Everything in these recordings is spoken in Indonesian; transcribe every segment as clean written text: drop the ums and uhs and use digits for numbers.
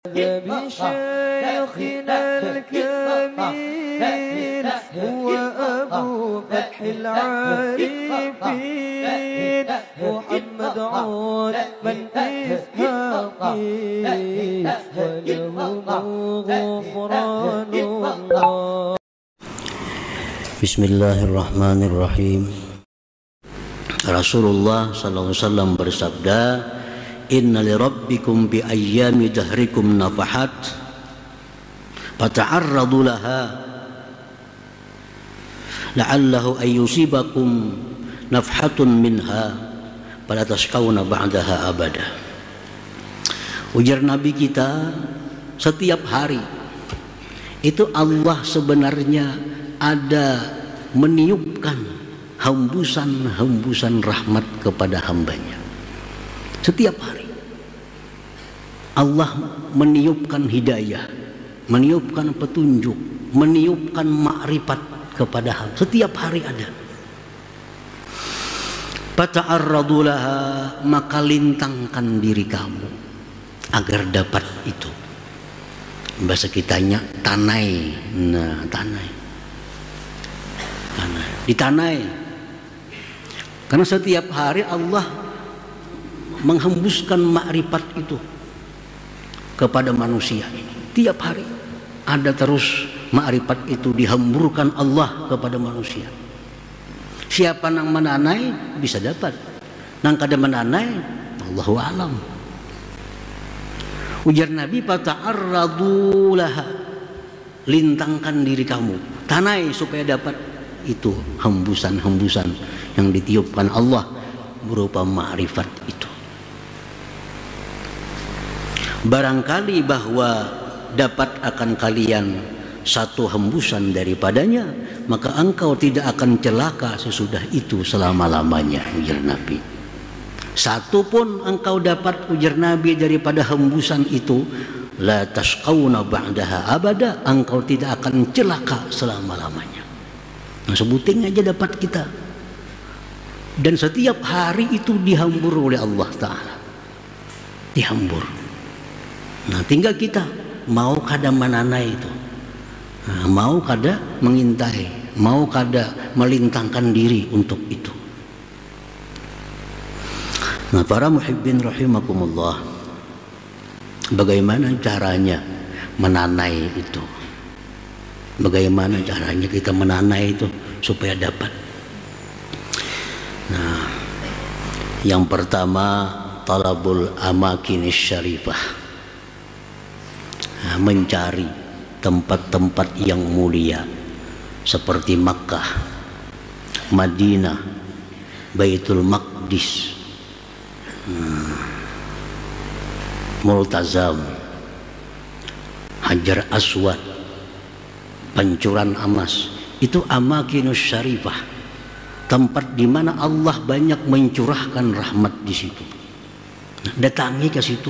بشيخنا الكميل هو أبو فتح العارفين محمد عثمان إسحاقي وله غفران الله. بسم الله الرحمن الرحيم. Rasulullah SAW bersabda, Inna li rabbikum bi ayyami dahrikum nafahat fata'arradu laha la'allahu ayyusibakum nafhatun minha fala tashqawna ba'daha abada. Ujar Nabi kita, setiap hari itu Allah sebenarnya ada meniupkan hembusan-hembusan rahmat kepada hambanya. Setiap hari Allah meniupkan hidayah, meniupkan petunjuk, meniupkan makrifat kepada hamba. Setiap hari ada. Fata'arradu laha, maka lintangkan diri kamu agar dapat itu. Bahasa kitanya tanai. Nah, tanai. Ditanai. Karena setiap hari Allah menghembuskan makrifat itu kepada manusia ini. Tiap hari ada terus makrifat itu dihamburkan Allah kepada manusia. Siapa nang menanai bisa dapat, nang kada menanai Allahu alam. Ujar Nabi, fata'arradu laha, lintangkan diri kamu, tanai supaya dapat itu hembusan-hembusan yang ditiupkan Allah berupa makrifat itu. Barangkali bahwa dapat akan kalian satu hembusan daripadanya, maka engkau tidak akan celaka sesudah itu selama-lamanya, ujar Nabi. Satu pun engkau dapat, ujar Nabi, daripada hembusan itu, la tashqawna ba'daha abada, engkau tidak akan celaka selama-lamanya. Nah, sebuting aja dapat kita. Dan setiap hari itu dihambur oleh Allah Ta'ala. Dihambur. Nah, tinggal kita mau kada menanai itu, nah, mau kada mengintai, mau kada melintangkan diri untuk itu. Nah, para muhibbin rahimakumullah, bagaimana caranya menanai itu? Bagaimana caranya kita menanai itu supaya dapat? Nah, yang pertama, talabul amakinis syarifah. Nah, mencari tempat-tempat yang mulia seperti Makkah, Madinah, Baitul Maqdis, Multazam, Hajar Aswad, Pancuran Amas. Itu amakinus syarifah, tempat di mana Allah banyak mencurahkan rahmat di situ. Nah, datangi ke situ,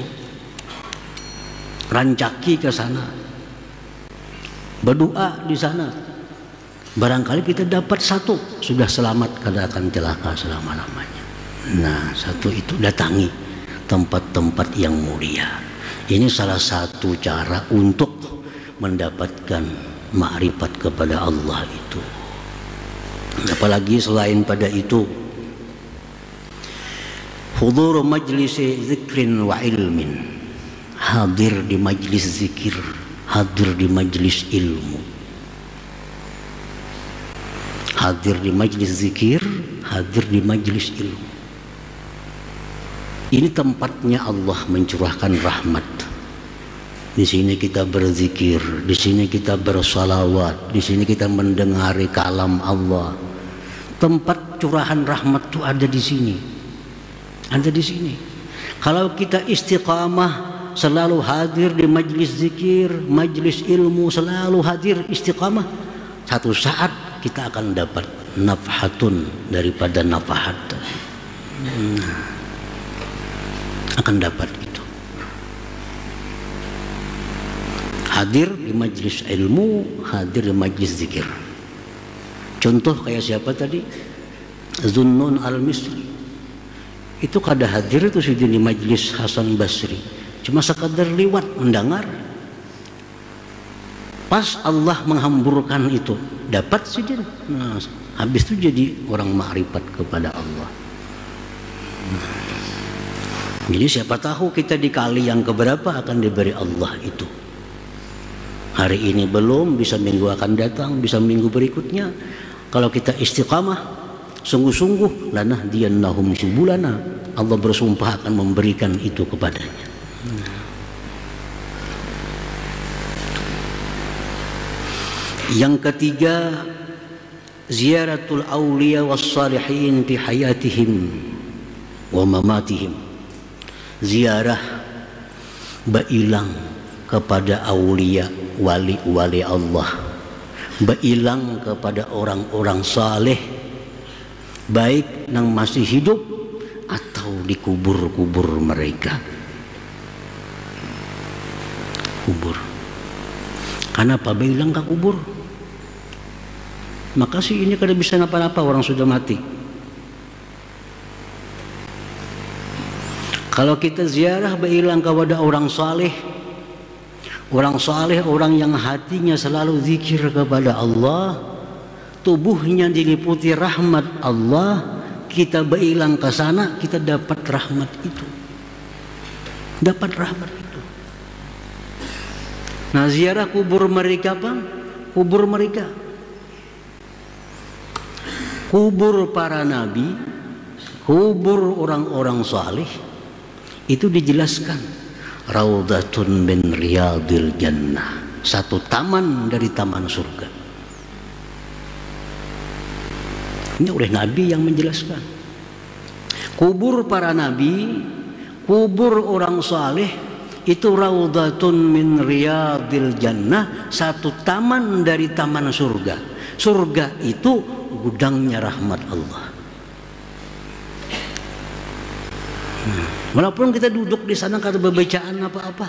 rancaki ke sana, berdoa di sana. Barangkali kita dapat satu, sudah selamat, kada akan celaka selama-lamanya. Nah, satu itu datangi tempat-tempat yang mulia. Ini salah satu cara untuk mendapatkan makrifat kepada Allah itu. Apalagi selain pada itu, hudur majlisi zikrin wa ilmin, hadir di majlis zikir, hadir di majlis ilmu. Hadir di majlis zikir, hadir di majlis ilmu. Ini tempatnya Allah mencurahkan rahmat. Di sini kita berzikir, di sini kita bersalawat, di sini kita mendengari kalam Allah. Tempat curahan rahmat itu ada di sini. Ada di sini. Kalau kita istiqamah, selalu hadir di majlis zikir, majlis ilmu, selalu hadir istiqamah, satu saat kita akan dapat nafhatun daripada nafahat. Akan dapat itu. Hadir di majlis ilmu, hadir di majlis zikir. Contoh kayak siapa tadi? Zunnun al-Misri. Itu kada hadir itu di majlis Hasan Basri. cuma sekadar lewat mendengar. Pas Allah menghamburkan itu, dapat saja. Nah, habis itu jadi orang makrifat kepada Allah. Jadi siapa tahu kita di kali yang keberapa akan diberi Allah itu. Hari ini belum, bisa minggu akan datang, bisa minggu berikutnya. Kalau kita istiqamah, sungguh-sungguh, lanahdiyannahum subulana, Allah bersumpah akan memberikan itu kepadanya. Yang ketiga, ziaratul awliya was salihin fi hayatihim wa mamatihim. Ziarah bailang kepada aulia, wali-wali Allah, bailang kepada orang-orang saleh, baik yang masih hidup atau di kubur-kubur mereka. Kubur. Kenapa bailang ke kubur? Makasih ini kada bisa napa-napa, orang sudah mati. Kalau kita ziarah bailang kepada orang saleh, orang yang hatinya selalu zikir kepada Allah, tubuhnya diliputi rahmat Allah, kita bailang ke sana, kita dapat rahmat itu. Dapat rahmat itu. Nah, ziarah kubur mereka apa? Kubur mereka. Kubur para nabi, kubur orang-orang saleh itu dijelaskan raudhatun min riyadil jannah, satu taman dari taman surga. Ini oleh Nabi yang menjelaskan. Kubur para nabi, kubur orang saleh itu raudhatun min riyadil jannah, satu taman dari taman surga. Surga itu gudangnya rahmat Allah. Walaupun kita duduk di sana kada berbacaan apa-apa,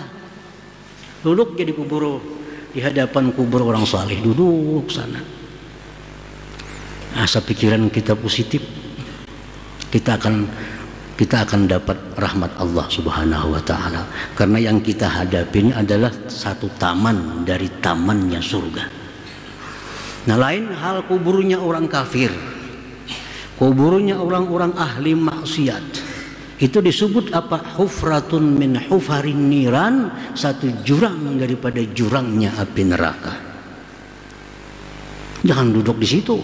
duduk jadi kubur, di hadapan kubur orang saleh, duduk sana. Asa pikiran kita positif, kita akan dapat rahmat Allah Subhanahu wa taala, karena yang kita hadapi ini adalah satu taman dari tamannya surga. Nah, lain hal kuburnya orang kafir, kuburnya orang-orang ahli maksiat, itu disebut apa? Hufratun min hufarin niran, satu jurang daripada jurangnya api neraka. Jangan duduk di situ,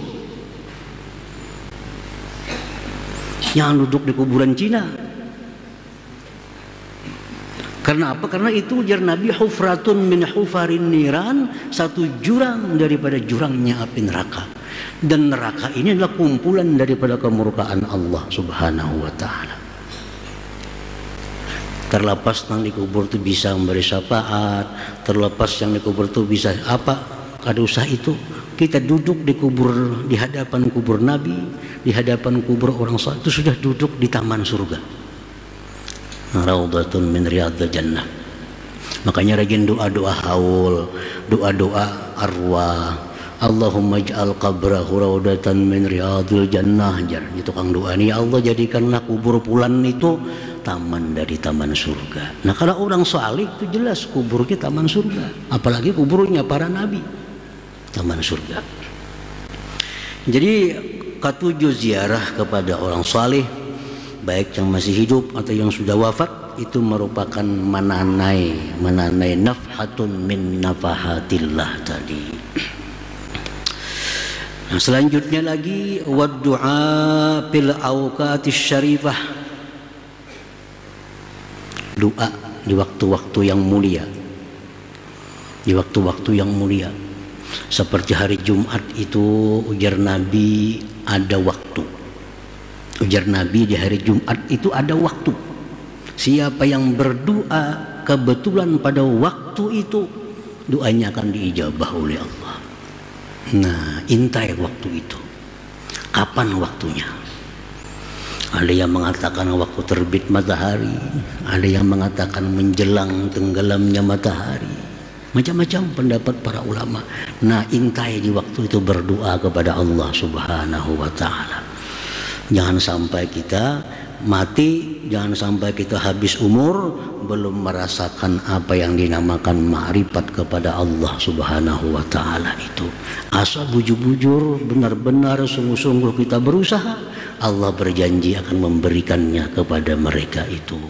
jangan duduk di kuburan Cina. Karena apa? Karena itu ujar Nabi, hufratun min hufarin niran, satu jurang daripada jurangnya api neraka. Dan neraka ini adalah kumpulan daripada kemurkaan Allah Subhanahu wa taala. Terlepas yang dikubur itu bisa memberi syafaat, terlepas yang dikubur itu bisa apa? Kada usah itu. Kita duduk di kubur, di hadapan kubur Nabi, di hadapan kubur orang saleh, itu sudah duduk di taman surga. Raudhatun min riyadil jannah. Makanya rajin doa-doa haul, doa-doa arwah. Allahumma ij'al qabrahu raudhatan min riyadil jannah. Itu kang doa nih, ya Allah jadikanlah kubur fulan itu taman dari taman surga. Nah, kalau orang saleh itu jelas kuburnya taman surga, apalagi kuburnya para nabi, taman surga. Jadi ketujuh ziarah kepada orang saleh, baik yang masih hidup atau yang sudah wafat, itu merupakan menanai nafhatun min nafahatillah tadi. Nah, selanjutnya lagi waddu'a fil awqatis syarifah, doa di waktu-waktu yang mulia, di waktu-waktu yang mulia. Seperti hari Jumat itu ujar Nabi ada waktu. Ujar Nabi di hari Jumat itu ada waktu. Siapa yang berdoa kebetulan pada waktu itu, doanya akan diijabah oleh Allah. Nah, intai waktu itu. Kapan waktunya? Ada yang mengatakan waktu terbit matahari, ada yang mengatakan menjelang tenggelamnya matahari. Macam-macam pendapat para ulama. Nah, intai di waktu itu berdoa kepada Allah Subhanahu wa taala. Jangan sampai kita mati, jangan sampai kita habis umur belum merasakan apa yang dinamakan ma'rifat kepada Allah Subhanahu wa Ta'ala itu. Asa bujur-bujur, benar-benar sungguh-sungguh kita berusaha, Allah berjanji akan memberikannya kepada mereka itu.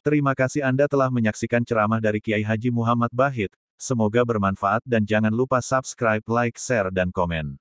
Terima kasih Anda telah menyaksikan ceramah dari Kiai Haji Muhammad Bahit. Semoga bermanfaat dan jangan lupa subscribe, like, share, dan komen.